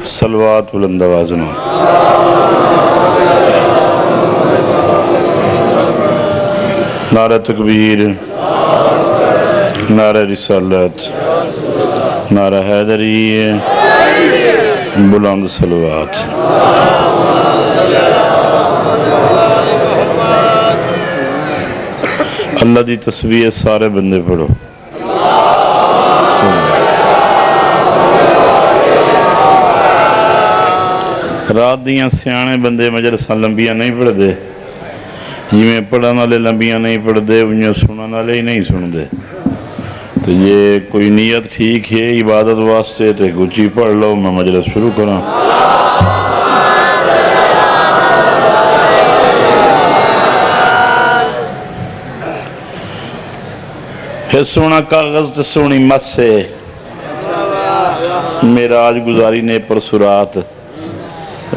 صلوات بلند آواز میں نعرہ تکبیر، نعرہ رسالت، نعرہ حیدری، بلند صلوات۔ اللہ دی تسبیح سارے بندے پڑھو۔ رات دیاں سیانے بندے مجلساں لمبیاں نہیں پڑھ دے، جی پڑھن والے لمبیاں نہیں پڑھ دے، انہیں سنن والے ہی نہیں سن دے۔ تو یہ کوئی نیت ٹھیک ہے عبادت واسطے تے گچی پڑھ لو، میں مجلس شروع کروں۔ ہے سونا کاغذ تے سونی مس سے معراج گزاری نے پرسرات،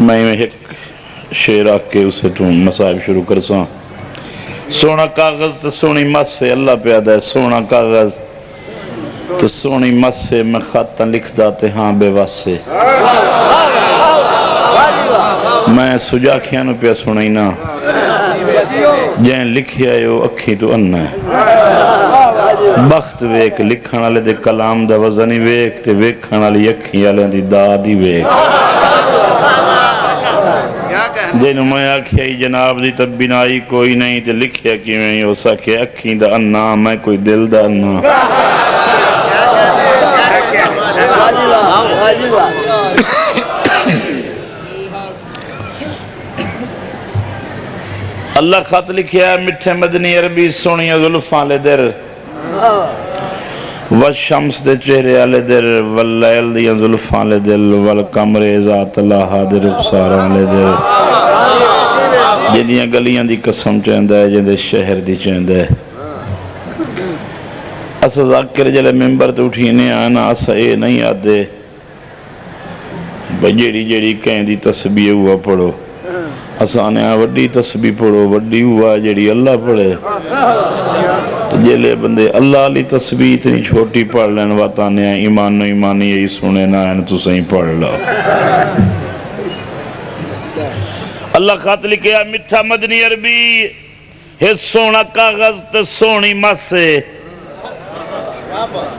میں ایک شعر آ کے اسے تو مصائب شروع کر ساں۔ سونا کاغذ تے سونی مس سے، اللہ پیادہ ہے سونا کاغذ تے سونی مس سے، میں خطاں لکھ داتے ہاں بے وس سے۔ میں سجاکھیاں پہ سنائی نا جائیں لکھیا ہے وہ اکھی تو انہ ہے۔ بخت ویک لکھن والے دے کلام دا وزنی ویک تے ویکھن والی اکھی والے دی دادی ویک۔ جنہوں میں آکھیا جناب دی تب بنائی کوئی نہیں تے لکھیا کیویں ہو سکے اکھی دا انہ، میں کوئی دل دا انہ۔ اللہ خط لکھیا ہے مٹھے مدنی عربی سونی زلفاں لے در، والشمس دے چہرے آلے در، واللیل دیاں زلفاں لے دل، والقمر ذات اللہ دے رخساراں لے در۔ جنیاں گلیاں دی قسم چاہندہ ہے، جن دے شہر دی چاہندہ ہے۔ اسا ذاکر جلے ممبر تو اٹھینے آنا اسا اے نہیں آدھے بجیڑی جیڑی کہیں دی تسبیح ہوا پڑھو، اسا نے وڈی تسبیح پڑھو، وڈی ہوا جیڑی اللہ پڑھے۔ تو جلے بندے اللہ علی تسبیح اتنی چھوٹی پڑھ لین واتانے ہیں ایمان و ایمانی یہی سنے نہ ہیں تو صحیح پڑھ لو۔ اللہ خط لکھیا مٹھا مدنی عربی ہے سونا کاغذ تے سونی مس سے،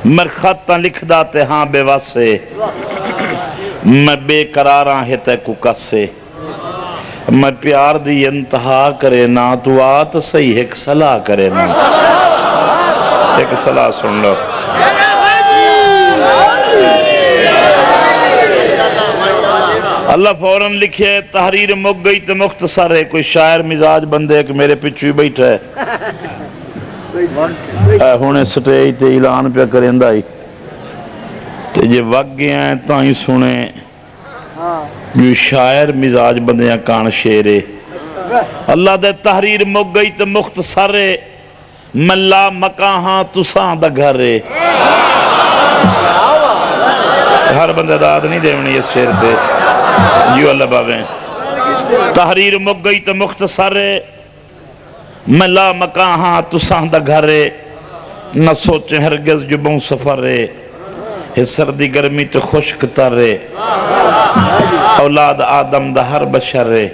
میں خطاں لکھ داتے ہاں بے واسے، میں بے قراراں ہے تے کو کسے، میں پیار دی انتہا کرے نا تو آت صحیح ایک صلاح کرے نا۔ ایک صلاح سن لو۔ اللہ فوراں لکھے تحریر مک گئی تو مختصر ہے، کوئی شاعر مزاج بندے کہ میرے پچھوی بیٹھا ہے ہونے سٹیج تے اعلان پہ کریں دائی تے جے وگ گیا ہیں تائیں سنے جو شاعر مزاج بندیاں کان شیرے۔ اللہ دے تحریر مک گئی تو مختصر ہے، ملا مکاہاں تساں دا گھر ہے۔ ہر بندہ داد نہیں دیونی اس شیر تے جیو اللہ باویں۔ تحریر مک گئی تو مختصر ہے، ملا مکاہاں تساں دا گھر ہے، نہ سوچے ہرگز جبوں سفر ہے، ہے سردی گرمی تو خشک تر ہے، اولاد آدم دا ہر بشر ہے،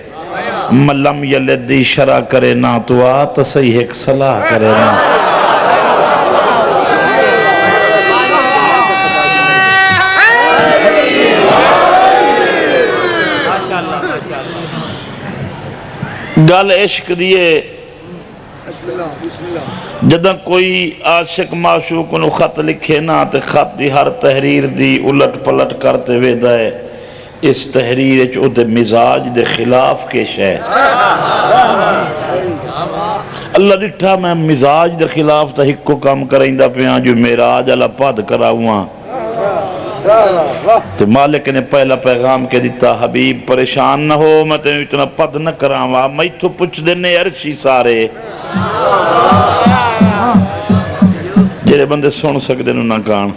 ملم یلدی شرع کرے نا تو آت صحیح ایک صلاح کرے نا۔ گل عشق دیئے جدہ کوئی عاشق معشوق انہوں خط لکھے نا تے خط دی ہر تحریر دی الٹ پلٹ کرتے ویدہ ہے اس تحریر چو دے مزاج دے خلاف کیش ہے۔ اللہ ڈٹھا میں مزاج دے خلاف تا ہک کو کام کریں دا پیاں جو معراج اللہ پاد کراؤں تو مالک نے پہلا پیغام کے دیتا حبیب پریشان نہ ہو میں تینوں اتنا پد نہ کراؤں میں تو پوچھ دینے عرشی سارے جیرے بندے سن سکتے نہ کان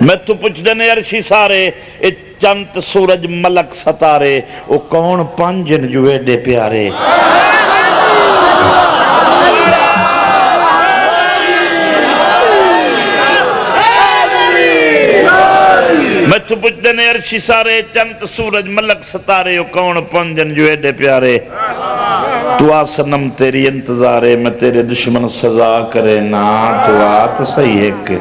میں تو پوچھ دینے عرشی سارے اے چند سورج ملک ستارے او کون پانجن جو ایڈے پیارے میں تو پوچھتے نے عرشی سارے چند سورج ملک ستارے کون پنجن جو ایڈے پیارے تو آ سنم تیری انتظارے میں تیرے دشمن سزا کرے نا تو آت صحیح ایک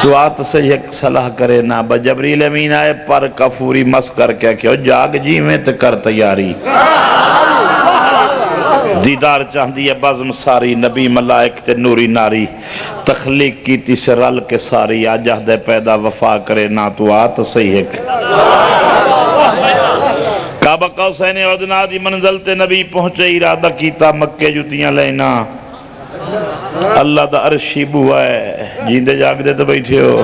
تو آت صحیح ایک صلاح کرے نا بجبریل امین آئے پر کفوری مس کر کیا کیا جاگ جی میں تے کر تیاری دیدار چاہدی ہے بزم ساری نبی ملائک تے نوری ناری تخلیق کی تی سے رل کے ساری آجہد پیدا وفا کرے نا تو آت صحیح ایک کعبہ قوسین ادنا دی منزل تے نبی پہنچے ارادہ کیتا مکے جتیاں لینا اللہ دا عرشی بوا ہے جیندے جاگ دے تو بیٹھے ہو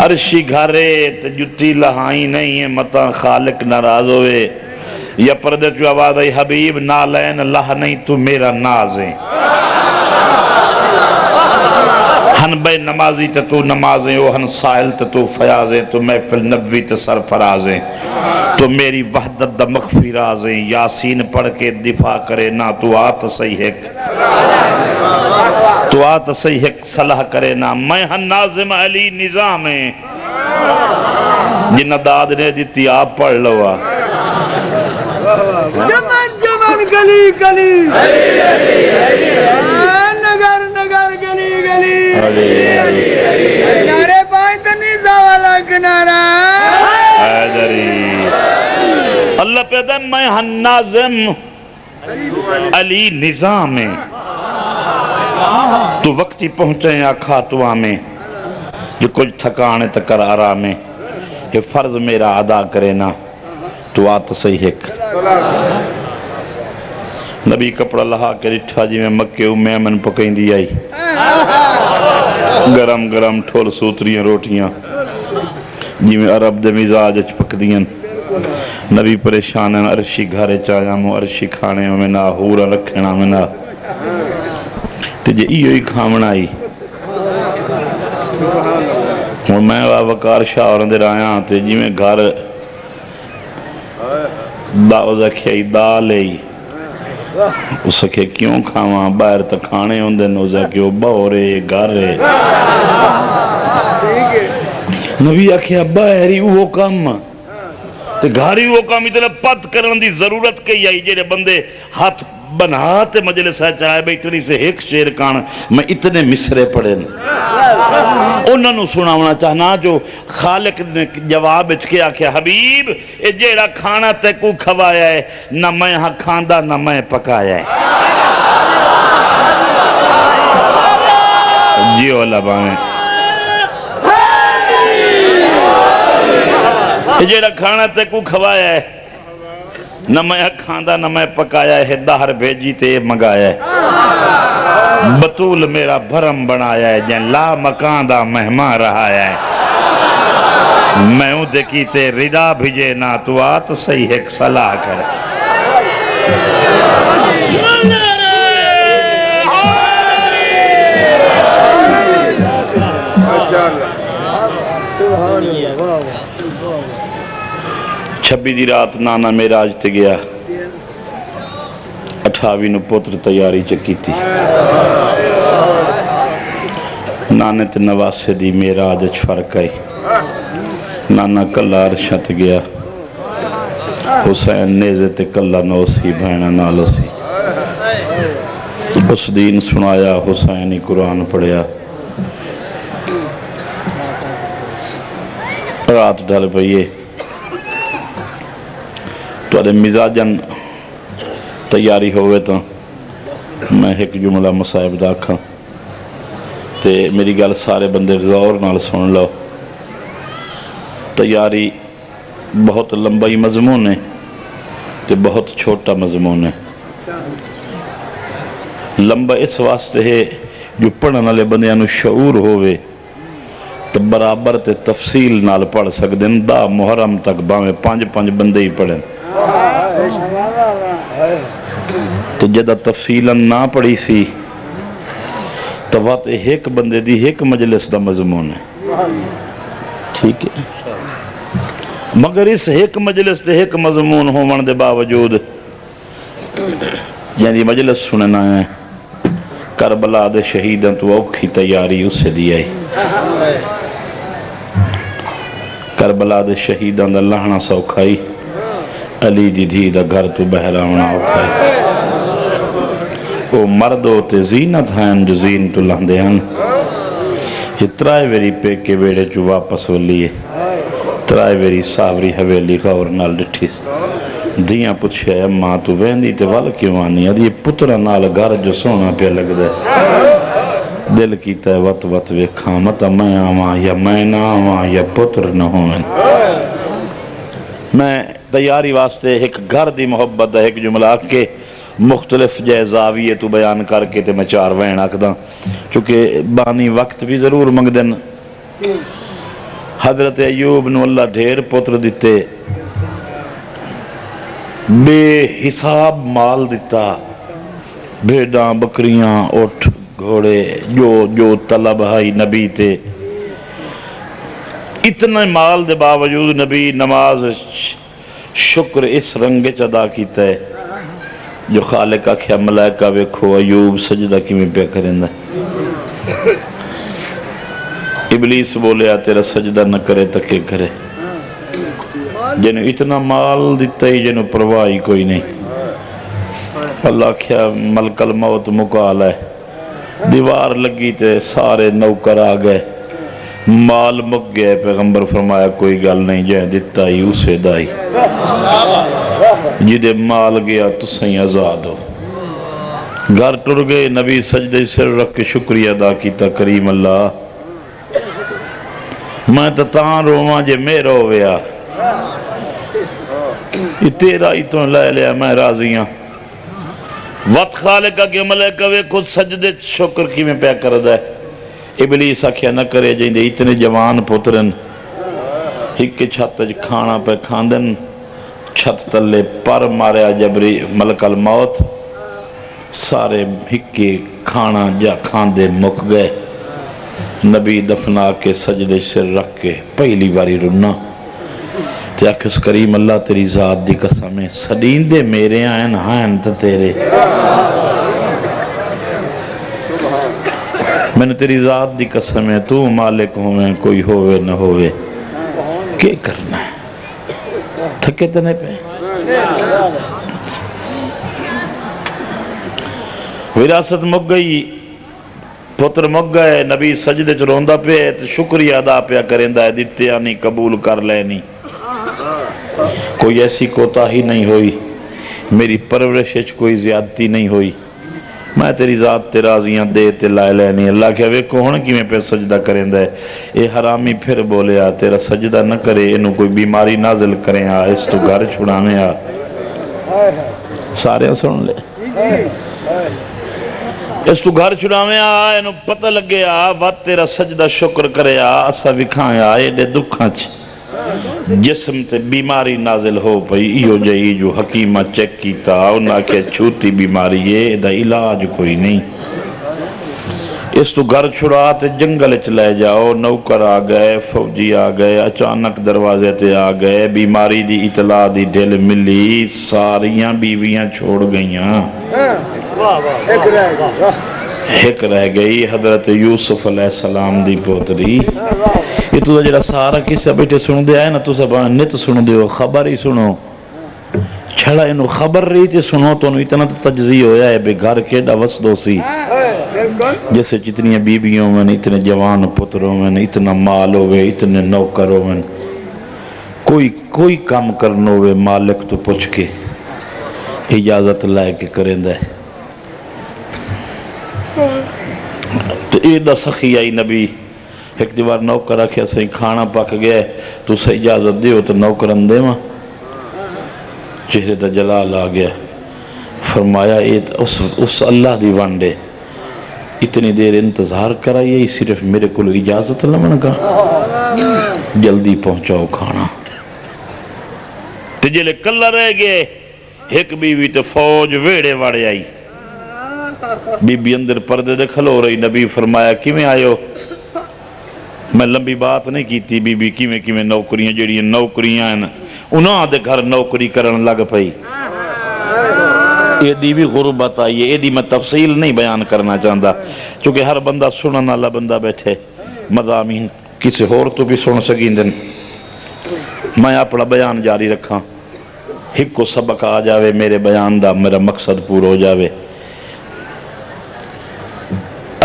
عرشی گھرے تے جتی لہائی نہیں ہے متا خالق ناراض ہوئے یا پردے جو آواز آئی حبیب نالین اللہ نہیں تو میرا ناز ہے ہن بے نمازی تے تو نمازیں او ہن سائل تے تو فیاضیں تو محفل نبوی تے سرفرازیں تو میری وحدت دا مخفی رازیں یاسین پڑھ کے دفاع کرے نا تو آت صحیح ایک تو آت صحیح ایک صلاح کرے نا میں ہن ناظم علی نظامیں جنہ داد نے دیتی آپ پڑھ لوا جمن جمن گلی گلی نگر نگر گلی گلی کنارے پائیں تنیزہ والا کنارہ حیدری اللہ پیدا میں ہن ناظم علی نظام میں تو وقتی پہنچے یا کھاتوا میں جو کچھ تھکانے تکر آرامیں کہ فرض میرا ادا کرے نا تو آت صحیح ایک نبی کپڑا لہا کے رٹھا جی میں مکے میمن پکیں دی آئی گرم گرم ٹھول سوتریاں روٹیاں جی میں عرب دے مزاج پک دیاں نبی پریشان ہیں عرشی گھارے چاہیاں مو عرشی کھانے میں نا ہورا رکھنا میں نا تجھے ایو ہی کھامنا آئی اور میں وقار شاہ اور اندر آیا تے جی میں گھر داؤزہ کھائی دال ہے اس کے کیوں کھاواں باہر تک کھانے ہوندے نوزہ کیوں بہورے گھرے نبی آکھیا باہری وہ کم تے گھاری وہ کم اتنا پت کرن دی ضرورت کئی آئی جیرے بندے ہاتھ بناتے مجلس ہے چاہے بھئی اتنی سے ایک شیر کان میں اتنے مصرے پڑھیں انہوں نے سناونا چاہنا جو خالق نے جواب اچھ کے آکھیا حبیب اے جیڑا کھانا تے کو کھوایا ہے نہ میں ہاں کھاندہ نہ میں پکایا ہے جیو اللہ باہیں اے جیڑا کھانا تے کو کھوایا ہے نہ میں کھاندہ نہ میں پکایا ہے دہر بھیجی تے منگایا ہے بطول میرا بھرم بنایا ہے جن لا مکان دا مہمان رہا ہے میں ہوں دیکھی تے ردا بھیجے نا تو آت صحیح ایک صلاح کر چھبی دی رات نانا میراج تے گیا 28 نو پوتر تیاری چکی تھی نانے تے نواسے دی میراج اچھ فرق آئی نانا کلا عرشت گیا حسین نیزے تے کلا نوسی بھینا نالو سی اس دین سنایا حسینی قرآن پڑھیا رات ڈھل پئیے تو آدھے مزاجن تیاری ہوئے تو میں ایک جملہ مصائب داکھا تے میری گل سارے بندے غور نال سن لو تیاری بہت لمبائی مضمون ہے تے بہت چھوٹا مضمون ہے لمبا اس واسطے ہے جو پڑھنے والے بندیاں نو شعور ہوئے تو برابر تے تفصیل نال پڑھ سکتے ہیں دا محرم تک باویں 5 بندے ہی پڑھیں تو جدہ تفصیلا نہ پڑھی سی تو وقت ایک بندے دی ایک مجلس دا مضمون ہے ٹھیک ہے مگر اس ایک مجلس دے ایک مضمون ہومن دے باوجود یعنی مجلس سننا ہے کربلا دے شہیدن تو اوکھی تیاری اس سے دی آئی کربلا دے شہیدان دا لہنا سوکھائی علی دی دھی دا گھر تو بہراونا اوکھائی او مردو تے زینت ہیں جو زین تو لہندے ہیں یہ ترائے ویری پے کے بیڑے جو واپس ولیے ترائے ویری ساوری حویلی غور نال ڈٹھی دیاں پوچھے اماں تو ویندی تے وال کیوں آنی ہے یہ پترہ نال گھر جو سونا پہ لگ دے دل کیتا ہے وط وط ویکھاں متا میں آواں یا میں نہ آواں یا پتر نہ ہوئیں میں تیاری واسطے ایک گھر دی محبت ہے ایک جملہ کے مختلف جائے زاویے تو بیان کر کے تے میں چار وین آکھداں چونکہ بانی وقت بھی ضرور منگ دن حضرت ایوب نو اللہ ڈھیر پتر دیتے بے حساب مال دیتا بھیڑاں بکریاں اٹھ گھوڑے جو طلب ہے نبی تے اتنا مال دے باوجود نبی نماز شکر اس رنگ چدا کیتا ہے جو خالق آکھیا ملائکہ ویکھو ایوب سجدہ کی میں پہ کرندہ ابلیس بولیا تیرا سجدہ نہ کرے تکے کرے جنہوں اتنا مال دیتا ہی جنہوں پرواہی کوئی نہیں اللہ کیا ملک الموت مکال ہے دیوار لگی تے سارے نوکر آگئے مال مک گئے پیغمبر فرمایا کوئی گل نہیں جائے دیتا ہی اسے دائی جدے مال گیا تو سہیں آزاد ہو گھر ٹر گئے نبی سجدے سر رکھ کے شکریہ ادا کیتا کریم اللہ میں تتان روما جے میرا ہویا یہ تیرا ہی تو لے لیا میں راضیاں وقت خالقہ کے ملائکہ وے خود سجدے شکر کی میں پیا کر دے ابلیس آکھیا نہ کرے جائیں دے اتنے جوان پترن ہک کے چھت کھانا پہ کھاندن چھت تلے پر ماریا جبری ملک الموت سارے ہک کے کھانا جا کھاندے مک گئے نبی دفنا کے سجدے سر رکھ کے پہلی باری رنا تے آکھ اس کریم اللہ تیری ذات دی قسمیں سدین دے میرے آئین ہائن تا تیرے میں نے تیری ذات دی قسمیں تو مالک ہوئے کوئی ہوئے نہ ہوئے کیا کرنا ہے تھکے تنے پہ وراثت مک گئی پتر مک گئے نبی سجدے چ روندا پہ تو شکریہ ادا پیا کریندا ہے دیتے نہیں قبول کر لینی کوئی ایسی کوتاہی نہیں ہوئی میری پرورش کوئی زیادتی نہیں ہوئی میں تیری ذات تے راضیاں دے تے لائے لینی اللہ کہا ویکھو ہن کیویں پہ سجدہ کریندا ہے اے حرامی پھر بولیا تیرا سجدہ نہ کرے اینو کوئی بیماری نازل کریں آ اس تو گھر چھڑانے آ سارے سن لے اس تو گھر چھڑاویں آ اینو پتہ لگے آ وقت تیرا سجدہ شکر کرے آ اسا وکھائیں آ ایڈے دکھاں چ جسم تے بیماری نازل ہو پئی ایو جئی جو حکیمہ چیک کیتا انہاں کہ چھوٹی بیماری ہے دا علاج کوئی نہیں اس تو گھر چھڑا تے جنگل چ لے جاؤ نوکر آ گئے فوجی آ گئے اچانک دروازے تے آ گئے بیماری دی اطلاع دی ڈھل ملی ساریاں بیویاں چھوڑ گئیاں ایک رہ گئی حضرت یوسف علیہ السلام دی پوتری یہ تو جڑا سارا قصہ بیٹھے سن دے آئے نا تو سب نت سن دے ہو خبر ہی سنو چھڑا انہوں خبر رہی تھی سنو تو انہوں اتنا تو تجزیہ ہویا ہے بے گھر کے ڈوس دوسی جیسے جتنی بیبیوں میں اتنے جوان پتروں میں اتنا مال ہوئے اتنے نوکروں میں کوئی کام کرنو ہوئے مالک تو پوچھ کے اجازت لائے کے کریں دے تو ایڈا سخی آئی نبی ایک دیوار نوکر رکھیا سہی کھانا پک گیا تو سے اجازت دیو تو نوکر اندے ماں چہرے تا جلال آ گیا فرمایا اس اللہ دی وانڈے اتنی دیر انتظار کرائیے صرف میرے کو اجازت لمن کا جلدی پہنچاؤ کھانا تجھلے کلہ رہ گئے ایک بیوی تو فوج ویڑے واڑے آئی بی بی اندر پردے دے کھلو رہی نبی فرمایا کیویں آئیو میں لمبی بات نہیں کیتی بی بی کیویں نوکریاں جڑی نوکریاں ہیں انہاں دے گھر نوکری کرن لگ پئی یہ دی بھی غربت آئی ہے یہ دی میں تفصیل نہیں بیان کرنا چاہتا چونکہ ہر بندہ سنن والا بندہ بیٹھے مضامین کسی اور تو بھی سن سکیں دن میں اپنا بیان جاری رکھاں، ایک کو سبق آ جاوے میرے بیان دا، میرا مقصد پورا ہو جاوے۔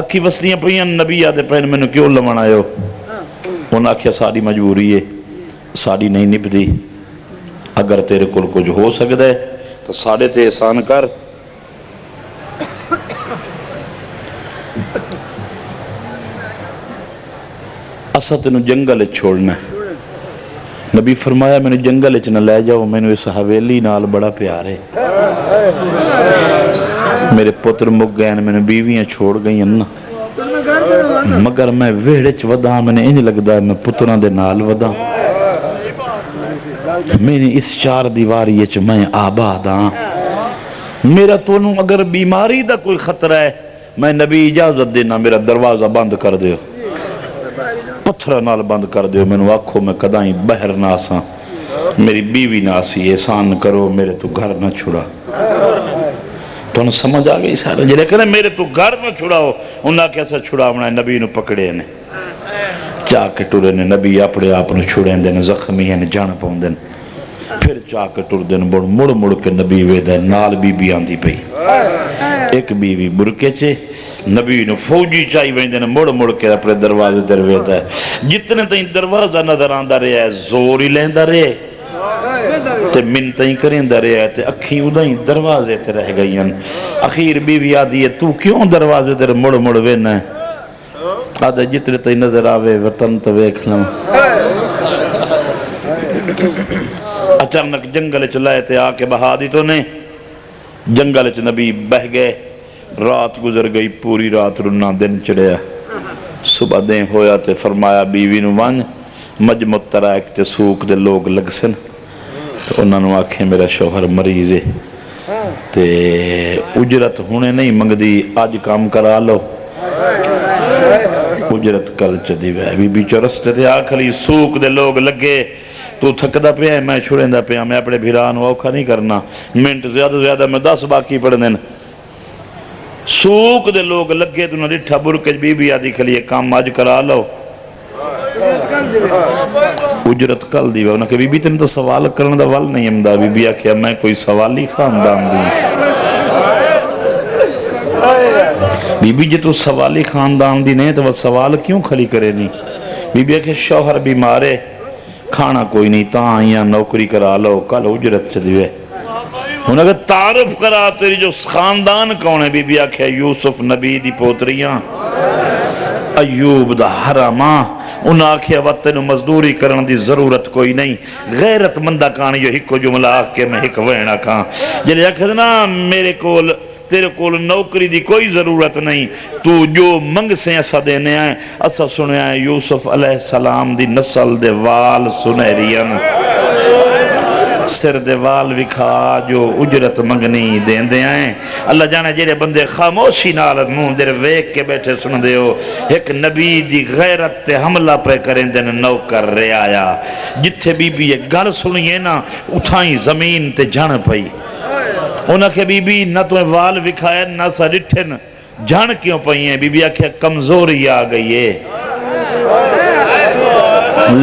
اکھی وسلیاں پہیاں نبی آدھے پہن میں نے کیوں لمن آئے ہو؟ انہاں کیا ساری مجبوری ہے، ساری نہیں نبدی، اگر تیرے کل کچھ ہو سکتا ہے تو ساڑھے تے احسان کر۔ اسا تینوں جنگل چھوڑنا ہے۔ نبی فرمایا میں نے جنگل نہ لے جاؤ، میں نے اس حویلی نال بڑا پیار ہے، میرے پتر مک گئے، میں نے بیویاں چھوڑ گئی نا، مگر میں ویڑے چ ودا، میں نے انج لگدا ہے میں پتراں دے نال ودا، میں نے اس چار دیواری چ میں آباد ہاں۔ میرا تونوں اگر بیماری دا کوئی خطرہ ہے، میں نبی اجازت دینا میرا دروازہ بند کر دیو، پتھر نال بند کر دیو، میں نے آکھو میں کدائیں بہر نہ آساں، میری بیوی نہ آسی، احسان کرو میرے تو گھر نہ چھڑا۔ تو انہوں سمجھ آگئی سارا جلے کہنے میرے تو گھر نہ چھڑاؤ، انہاں کیسا چھڑاؤنا ہے؟ نبی نو پکڑے نے چاہ کے ٹورے نے، نبی اپنے آپ نو چھڑیں دیں، زخمی ہیں جان پاؤں دیں، پھر چاہ کے ٹور دیں، مڑ مڑ کے نبی وید ہے، نال بی بی آن دی پئی، ایک بیوی برکے چے، نبی نو فوجی چاہی ویندے نے، مڑ مڑ کے اپنے دروازے در وید ہے، جتنے تین دروازہ نظر آندہ رہے ہے، زور ہی لیندہ رہے تے منتیں کریں در رہے ہے، تے اکھیں ادھائیں دروازے تے رہ گئی ہیں۔ اخیر بیوی آدھی ہے تو کیوں دروازے در مڑ مڑ وینا ہے؟ آدھے جتنے تین نظر آوے وطن تو ویکھ لوں۔ اچانک جنگل چلائے تے آ کے بہا دی تو نے، جنگل چ نبی بہ گئے، رات گزر گئی، پوری رات رنا، دن چڑھیا، صبح دیں ہویا تے فرمایا بیوی نو وان مجمت ترائک تے سوک دے لوگ لگ سن، تو انہوں نے آکھیں میرا شوہر مریض ہے تے اجرت ہونے نہیں منگ دی، آج کام کرا لو، اجرت کل چدی وے، بی بی چرستے تے آکھلی سوک دے لوگ لگے، تو تھکدا پہ ہے، میں چھوڑیندہ پہ میں اپنے بھیران اوکھا نہیں کرنا، منٹ زیادہ میں 10 باقی پڑھ دیں۔ سوک دے لوگ لگے تو نہ ڈٹھا برکج بی بی آدھی کھلیے کام آج کرا لو، اجرت کل دی، انہوں نے کہ بی بی تم تو سوال کرنے دا وال نہیں امدہ، بی بی آکھیا میں کوئی سوالی خاندان دی، بی بی جی تو سوالی خاندان دی نہیں تو وہ سوال کیوں کھلی کرے نہیں؟ بی بی آکھیا شوہر بیمارے، کھانا کوئی نہیں، تاں آئیاں نوکری کرا لو، کل اجرت چ دیوے۔ انہوں نے تعارف کرا تیری جو خاندان کون ہے؟ بی بی آکھیا یوسف نبی دی پوتریاں، ایوب دا حراماں، انہوں نے آکھیا وقت تینوں مزدوری کرن دی ضرورت کوئی نہیں، غیرت مندہ کہانی جو ہکو جملہ آکھ کے میں ہک وینا کھاں، جلے آکھا نا میرے کول تیرے کول نوکری دی کوئی ضرورت نہیں، تو جو منگ سے ایسا دینے آئے، ایسا سنے آئے یوسف علیہ السلام دی نسل دے وال سنہرین، سر دے وال وکھا جو اجرت منگنی دین دے آئیں۔ اللہ جانے جیرے بندے خاموشی نال منہ دیر ویک کے بیٹھے سن دے ہو، ایک نبی دی غیرت تے حملہ پہ کریں دین نوکر رے آیا، جتھے بی بی ایک گل سنیے نا اٹھائیں زمین تے جھن پئی، انہاں کہ بی بی نہ تو وال وکھائے نہ سا ڈٹھن، جھن کیوں پئی ہیں؟ بی بی آکھے کمزوری آ گئی ہے،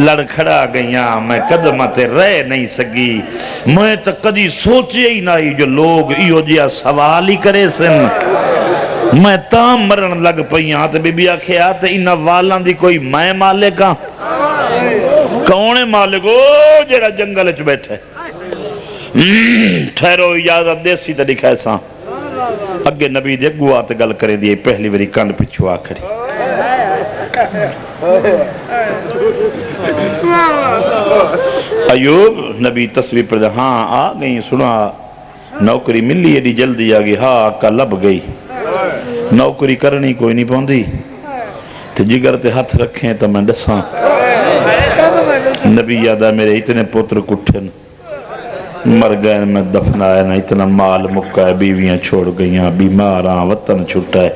لڑ کھڑا گئیاں، میں قدمت رہ نہیں سکی، میں تو کدی سوچے ہی نہ جو لوگ ایو جیا سوال ہی کرے سن، میں تام مرن لگ پئیاں، تو بی بی آکھے آتے انہا والان دی کوئی میں مالک ہاں، کون مالک؟ او جیڑا جنگل چ بیٹھے، ٹھہرو اجازت دیسی تے دکھائے ساں، اگے نبی دے گوا تے گل کرے دیئے، پہلی وری کان پچھو آکھڑی، ایوب نبی تصویر پر ہاں آ گئی، سنا نوکری ملی ایڈی جلدی آگئی، ہاں آقا لب گئی، نوکری کرنی کوئی نہیں پوندی، تے جگر تے ہاتھ رکھیں تو میں ڈساں، نبی یادہ میرے اتنے پتر کٹھن مر گئے، میں دفنایا نا، اتنا مال مکہ ہے، بیویاں چھوڑ گئیاں، بیماراں وطن چھوٹا ہے،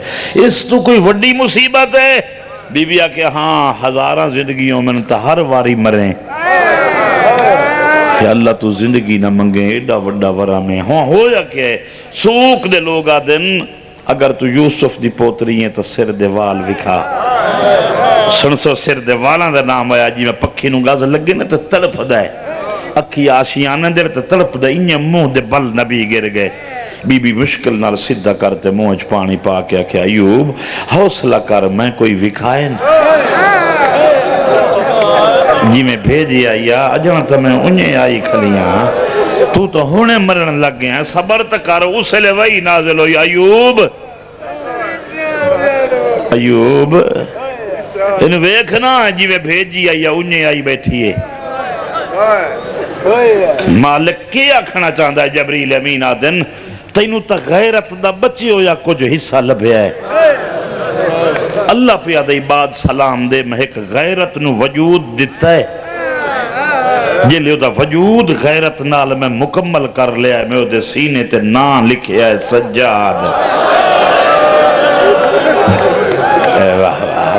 اس تو کوئی وڈی مصیبت ہے؟ بی بی آکے ہاں ہزاراں زندگیوں میں تا ہر واری مریں، کہ اللہ تو زندگی نہ منگیں، ایڈا وڈا ورہ میں ہو یا کہ سوک دے لوگ آدن، اگر تو یوسف دی پوتری ہیں تو سر دے وال وکھا، سنسو سر دے والاں دا نام آیا جی میں پکھی نو گز لگے نا تو تڑپ دا ہے اکھی آشیاں دے تو تڑپ دا انہیں منہ دے بل نبی گر گئے بی بی مشکل نال سدھا کرتے موج پانی پا کے آکھیا ایوب حوصلہ کر میں کوئی وکھائے نا جی میں بھیجی آئی اجاں تو میں انہیں آئی کھلیاں تو ہونے مرن لگ گئے ہیں صبر تکار اس لئے وہی نازل ہوئی ایوب ایوب انہیں ویکھنا جی میں بھیجی آئی انہیں آئی بیٹھی ہے مالک کیا آکھنا چاہتا ہے جبریل امین آدن تینوں تا غیرت دا بچی ہو یا کچھ حصہ لبھیا ہے اللہ پہ دے بعد سلام دے میں ایک غیرت نو وجود دیتا ہے جے لئے دا وجود غیرت نال میں مکمل کر لیا ہے میں دے سینے تے نام لکھیا ہے سجاد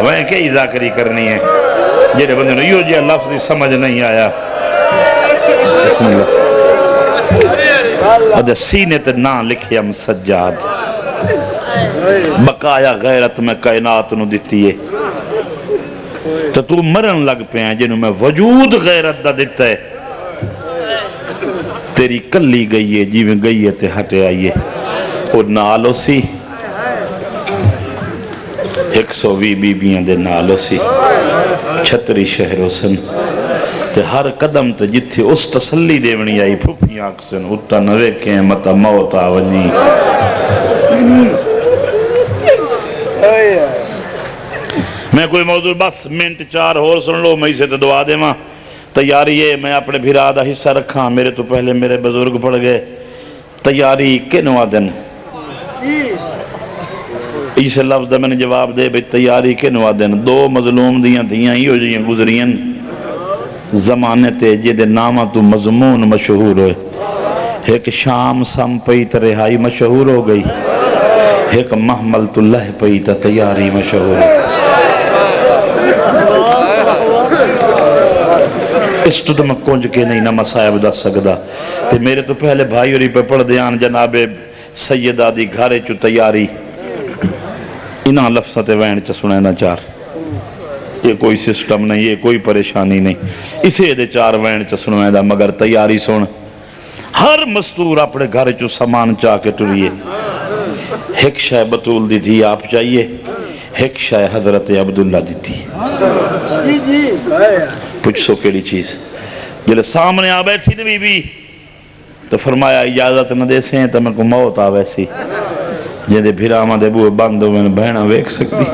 میں کئی ذاکری کرنی ہے جیرے بندے نے یوں جی لفظی سمجھ نہیں آیا بسم اللہ دے سینے تے نام لکھیا ہم سجاد بقایا غیرت میں کائنات نو دیتی ہے تو مرن لگ پہ ہیں جنہوں میں وجود غیرت دا دیتا ہے تیری کلی گئی ہے جی میں گئی ہے تے ہٹے آئیے اور نالو سی 120 بیبیاں دے نالو سی 36 شہروں سن تے ہر قدم تے جتھے اس تسلی دیونی آئی پھوپیاں اکسن اتا نوے کے متا موت آونی میں کوئی موضوع بس منٹ 4 اور سن لو میں اسے تو دعا دے ماں تیاری ہے میں اپنے بھرا دا حصہ رکھا میرے تو پہلے میرے بزرگ پڑھ گئے تیاری کنوا دن اسے لفظ دا میں نے جواب دے بھئی تیاری کنوا دن 2 مظلوم دیاں تھیاں ہی ہو جائیں گزرین زمانے تے جدے نامہ تو مضمون مشہور ہوئے ایک شام سم پئی تا رہائی مشہور ہو گئی ایک محمل تو لہ پئی تا تیاری مشہور ہو اس تو میں کونج کے نہیں نہ مسائب دا سکدا تے میرے تو پہلے بھائی اور پہ پڑھ دیان جناب سیدہ دی گھارے چو تیاری انہاں لفظاں وین چا سنینا 4 یہ کوئی سسٹم نہیں یہ کوئی پریشانی نہیں اسے دے 4 وین چا سنینا مگر تیاری سن ہر مستور اپنے گھارے چو سامان چاہ کے ٹریے ایک شاہ بطول دی تھی آپ چاہیے ایک شاہ حضرت عبداللہ دی تھی پوچھ سو کیلی چیز جلے سامنے آ بیٹھی تھی بی بی تو فرمایا اجازت نہ دے سیں تو میں کو موت آ ویسی جیدے بھیرامہ دے بوئے باندھو میں بہنہ ویک سکتی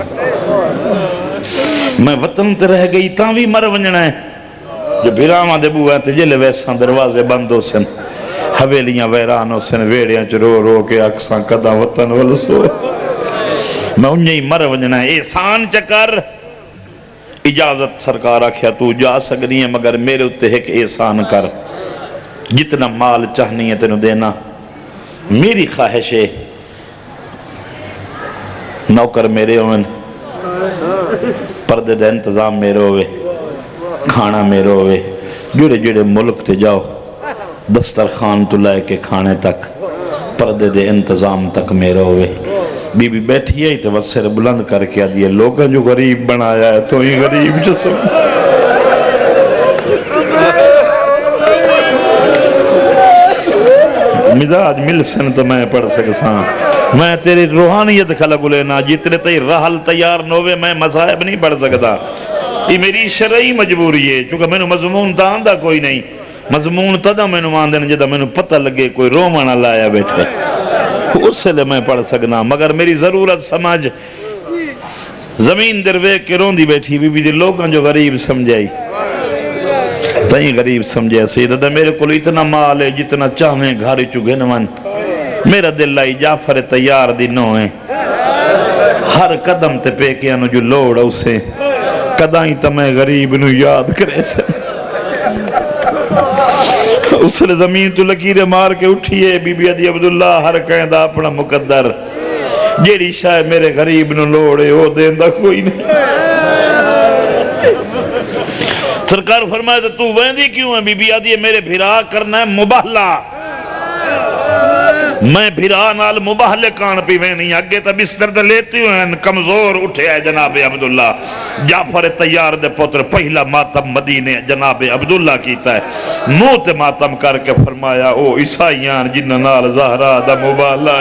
میں وطن تے رہ گئی تاں بھی مر ونجنا ہے جو بھیرامہ دے بوئے تے جلے ویساں دروازے بندھو سن حویلیاں ویرانوں سن ویڑیاں چ رو رو کے اکساں قداں وطن والسو میں انہیں ہی مر ونجنا ہے احسان چکر اجازت سرکار آکھیا تو جا سکتی ہے مگر میرے اتے ایک احسان کر جتنا مال چاہنی ہے تینوں دینا میری خواہش ہے نوکر میرے ہوئے پردے دے انتظام میرے ہوئے کھانا میرے ہوئے جڑے جڑے ملک تے جاؤ دسترخوان تو لائے کے کھانے تک پردے دے انتظام تک میرے ہوئے بی بی بیٹھی ہے تو بس سر بلند کر کے آدھی لوگاں جو غریب بنایا ہے تو ہی غریب جو سب مزاج مل سن تو میں پڑھ سکساں میں تیری روحانیت خلق لینا جتنے تی رحل تیار نوے میں مذاہب نہیں پڑھ سکتا یہ میری شرعی مجبوری ہے چونکہ میں نے مضمون تا آندہ کوئی نہیں مضمون تا میں نے ماندن جدا میں نے پتہ لگے کوئی رومانہ لایا بیٹھے اس سے لئے میں پڑھ سکنا مگر میری ضرورت سمجھ زمین دروے کے روندی بیٹھی بی بی دے لوگاں جو غریب سمجھائی تہیں غریب سمجھے سیدہ میرے کو اتنا مال ہے جتنا چاہویں گھاری چکے نمان میرا دل لائی جعفر تیار دی نویں ہر قدم تے پہ کے انو جو لوڑ اسے قدائیں تمہیں غریب نو یاد کرے سے اس نے زمین تو لکیرے مار کے اٹھئے بی بی عدی عبداللہ ہر کہیں دا اپنا مقدر جیڑی شاہ میرے غریب نو لوڑے ہو دیندہ کوئی نہیں سرکار فرمائے تو ویندی کیوں ہے بی بی عدی میرے بھرا کرنا ہے مباہلہ میں بھرا نال مباہلے کان پی وینی اگے تا بستر دے لیتی ہوئے ہیں کمزور اٹھے ہے جناب عبداللہ جعفر تیار دے پتر پہلا ماتم مدینے جناب عبداللہ کیتا ہے منہ تے ماتم کر کے فرمایا او عیسائیان جنہ نال زہرا دا مباہلہ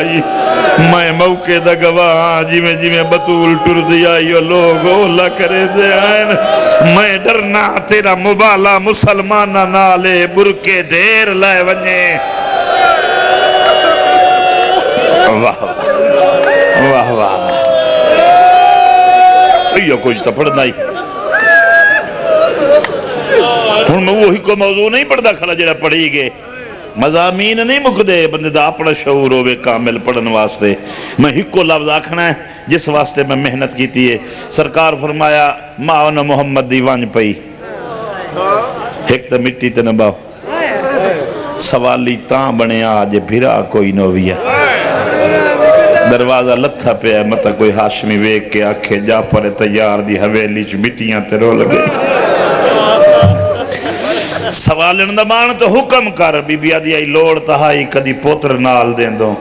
میں موقع دا گواہ جی میں بطول ٹر دیا یہ لوگ اولا کرے دے آئین میں ڈرنا تیرا مباہلہ مسلمانہ نالے برکے دیر لائے ونجے واہ واہ واہ یہ کچھ تو پڑھنا ہی ہوں میں وہی کو موضوع نہیں پڑھتا کھلا جڑا پڑھی گے مضامین نہیں مکدے بندے دا اپنا شعور ہوئے کامل پڑھن واسطے میں ہکو لفظ آکھنا ہے جس واسطے میں محنت کیتی ہے سرکار فرمایا ماؤنا محمد دیوان پئی ایک تا مٹی تے نباؤ سوالی تاں بنے آج بھرا کوئی نویا دروازہ لتھا پہ ہے مطا کوئی ہاشمی ویک کے آکھے جا پر تیار دی حویلی چ مٹیاں تے رو لگے سوالن دمان تو حکم کر بی بی آدھی آئی لوڑ تہائی کدی پوتر نال دیں دو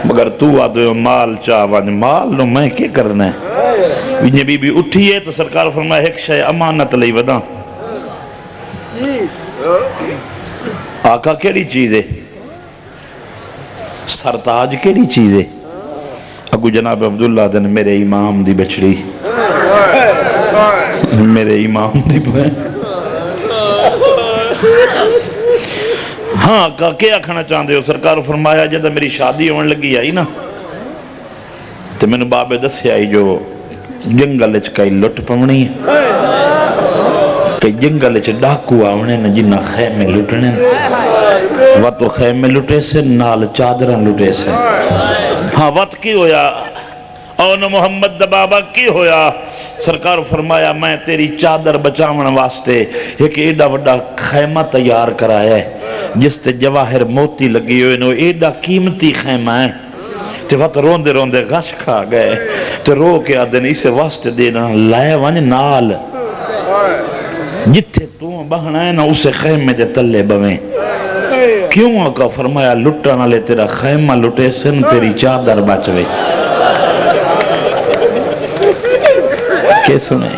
مگر تو آدھو مال چاوان مال نو میں کیا کرنا ہے بی بی اٹھی ہے تو سرکار فرمائے ایک شے امانت لئی ودا آقا کیڑی چیز ہے سرتاج کیڑی چیز ہے اگو جناب عبداللہ دن میرے امام دی بچڑی میرے امام دی بہن ہاں کیا کھانا چاہتے ہو سرکار فرمایا جب میری شادی ہونے لگی آئی نا تو میں نے بابے دسے آئی جو جنگل کئی لٹ پونی ہے کہ جنگل ڈاکو آونے نا جنہ خیمے لٹنے وقت وہ خیمے لٹے سے نال چادران لٹے سے ہاں وقت کی ہویا اون محمد بابا کی ہویا سرکار فرمایا میں تیری چادر بچاون واسطے ایک ایڈا وڈا خیمہ تیار کرایا ہے جس تے جواہر موتی لگی ہوئے نو ایڈا قیمتی خیمہ ہے تے وقت روندے روندے غش کھا گئے تے رو کے آدھن اسے واسطے دینا لائے ون نال جتھے تو بہنا ہے نا اسے خیمے دے تلے بویں کیوں آقا فرمایا لٹا نہ لے تیرا خیمہ لٹے سن تیری چادر بچ ویس کہ سنے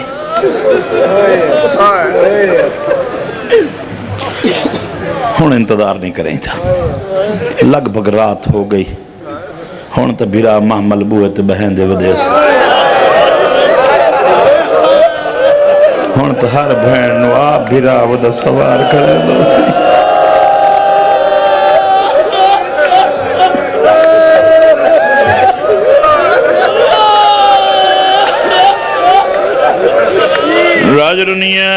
ہون انتظار نہیں کریں تھا لگ بھگ رات ہو گئی ہون تا بھیرا محمل بوئے بہن دے ودے سے ہون تا ہر بہن نو آپ بھیرا ودہ سوار کرے دوستی راجرنیا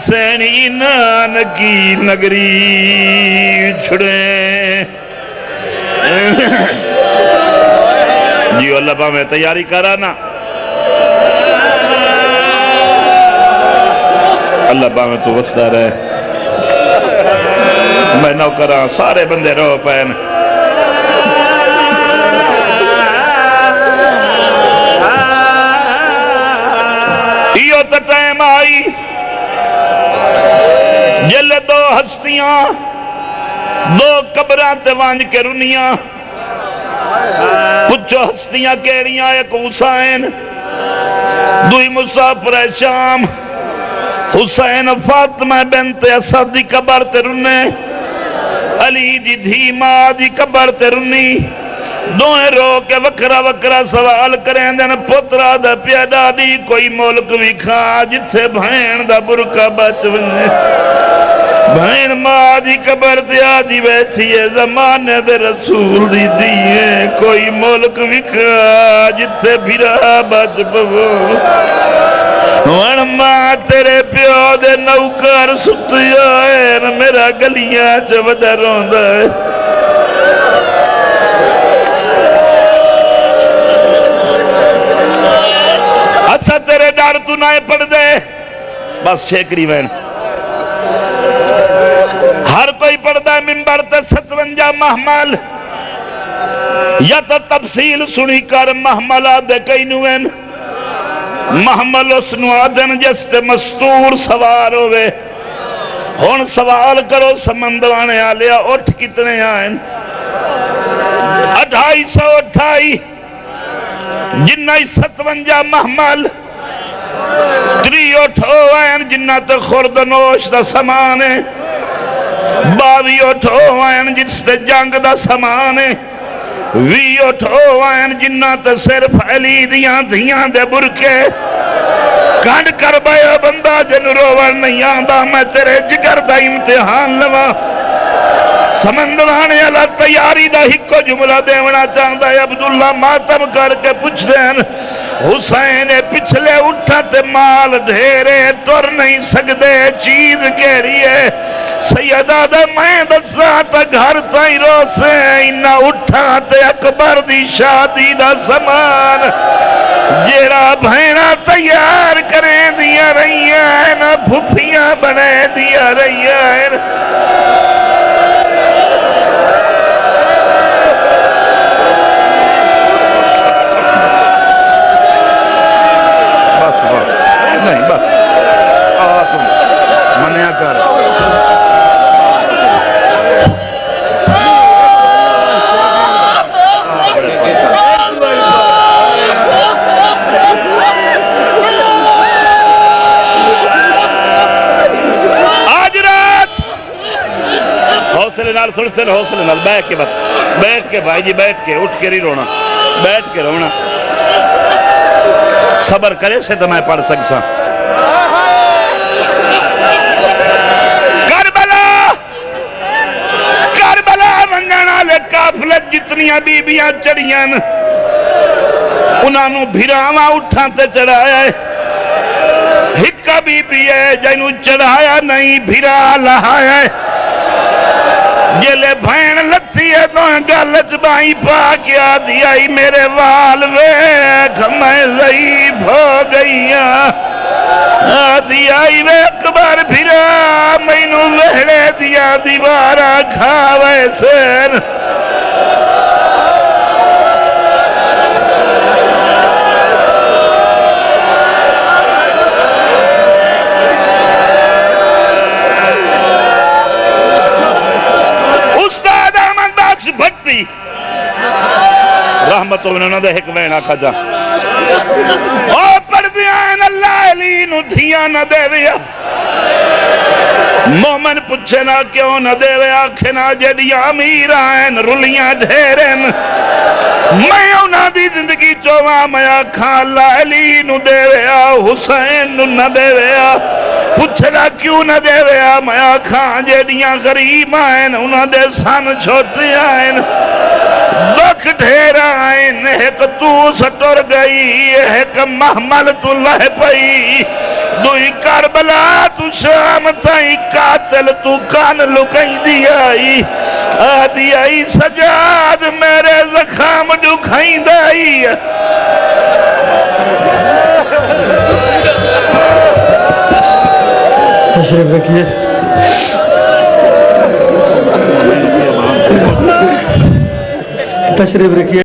سینی نانکی نگری چھڑے جیو اللہ پاہ میں تیاری کرانا اللہ پاہ میں تو وسطہ رہے میں نو کرا سارے بندے رو پہن ایو تا ٹائم آئی جلے دو ہستیاں دو قبران تے وانج کے رنیاں کچھ ہستیاں کیڑیاں ایک حسین دوئی مسافر شام حسین فاطمہ بنت اسد دی قبر تے رنے علی دی دھی ماں دی قبر تے رنی دوئے رو کے وکرا وکرا سوال کریں دن پترا دا پیادا دی کوئی ملک بھی کھا جتھے بھین دا برکہ بچ ونجے بھین ماں دی قبر دیا دی بیٹھی ہے زمانے دے رسول دی دیئے کوئی ملک بھی کھا جتھے بھیرا بچ بگو ون ماں تیرے پیو دے نوکر ستیا ہے میرا گلیاں چودہ روندہ ہے اچھا تیرے ڈار تو نائے پڑھ دے بس شیکری وین ہر کوئی پڑھ دے منبر تے 57 محمل یا تا تفصیل سنی کر محمل آدھے کئی نوین محمل اس نو آدھن جس تے مستور سوار ہوئے ہن سوال کرو سمندرانے آلیا اٹھ کتنے آئیں 2828 جنہ 57 محمل 3 اٹھو آئیں جنہ تے خورد نوش دا سمانے 22 اٹھو آئیں جس تے جنگ دا سمانے 20 اٹھو آئیں جنہ تے صرف علی دیاں دھیاں دے برکے کانڈ کر بایا بندہ جن روور نہیں آندہ میں تیرے جگر دا امتحان لوا سمندرانے اللہ تیاری دا ہکو جملہ دیونا چاہتا ہے عبداللہ ماتم کر کے پوچھ دین حسین پچھلے اٹھا تے مال دھیرے تر نہیں سکتے چیز کہہ رہی ہے سیدہ دا میں دسا تا گھر تائی رو سے انہا اٹھا تے اکبر دی شادی دا سامان جیرا بھینا تیار کریں دیا رہی ہے نا پھپیاں بنے دیا رہی ہے نہیں بس منیا کر آج رات حوصلے نال سلسل حوصلے نال بیٹھ کے بھائی جی بیٹھ کے اٹھ کے نہیں رونا بیٹھ کے رونا صبر کرے سے تو میں پڑھ سکتا کربلا منگنا لے کافلت جتنیاں بیبیاں چڑیاں انہاں نو بھراواں اٹھاں تے چڑھایا ہے ہکا بی بی ہے جنہوں چڑھایا نہیں بھرا لہایا ہے جلے بھین لتی ہے تو گالچ بائی پا کیا دیائی میرے وال ویکھ میں ضعیف ہو گئیاں دیائی وے اکبر بھرا مینو وہڑے دیا دیوارا کھاوے سین بھٹی رحمت انہوں نے ایک وینا کھا او پڑھ دیاں اللہ علی نو دھیاں نہ دے ویا مومن پچھے نہ کیوں نہ دے ویا آکھنا جڑیاں امیر آئین رلیاں ڈھیرن میں انہاں دی زندگی چواں میں آکھاں اللہ علی نو دے ویا حسین نو نہ دے ویا پچھنا کیوں نہ دے ویا میں آکھاں جڑیاں غریب آئین انہاں دے سن چھوٹے آئین دکھ ڈھیرا آئین ایک تو سٹر گئی ایک محمل تو لہ پئی دوئی کربلا تو شام تائی قاتل تو کان لکیں دیائی آدھی آئی سجاد میرے زخام دکھائیں دائی تشریف رکھیے تشریف رکھیے